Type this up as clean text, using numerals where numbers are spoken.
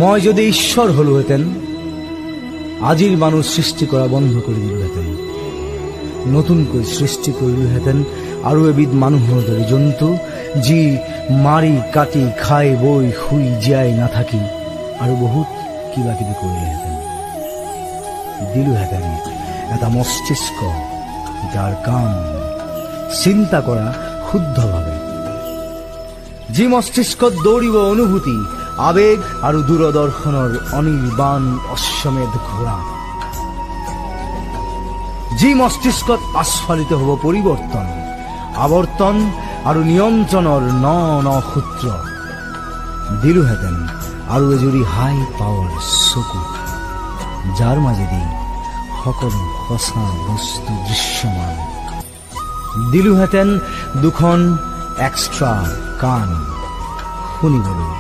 মই যদি ঈশ্বৰ হলোহেঁতেন, আজিৰ মানুহ সৃষ্টি কৰা বন্ধ কৰি দিলোহেঁতেন। নতুনকৈ সৃষ্টি কৰিলোহেঁতেন আৰু এবিধ মানুহৰ দৰে জন্তু, যি মাৰি কাটি খাই বৈ শুই জীয়াই নাথাকি আৰু বহুত কিবা কিবি কৰিলেহেঁতেন। দিলোহেঁতেন এটা মস্তিষ্ক, যাৰ কাম চিন্তা কৰা শুদ্ধভাৱে, যি মস্তিষ্কত দৌৰিব অনুভূতি, আবেগ আৰু দূৰদৰ্শনৰ অনিৰ্বাণ অশ্বমেধ ঘোঁৰা, যি মস্তিষ্কত আস্ফালিত হ'ব পৰিৱৰ্তন, আৱৰ্তন আৰু নিয়ন্ত্ৰণৰ ন ন সূত্ৰ। দিলোহেঁতেন আৰু এজুৰি হাই পাৱাৰ চকু, যাৰ মাজেদি সকলো সঁচা বস্তু দৃশ্যমান। দিলোহেঁতেন দুখন এক্সট্ৰা কাণ, শুনিবলৈ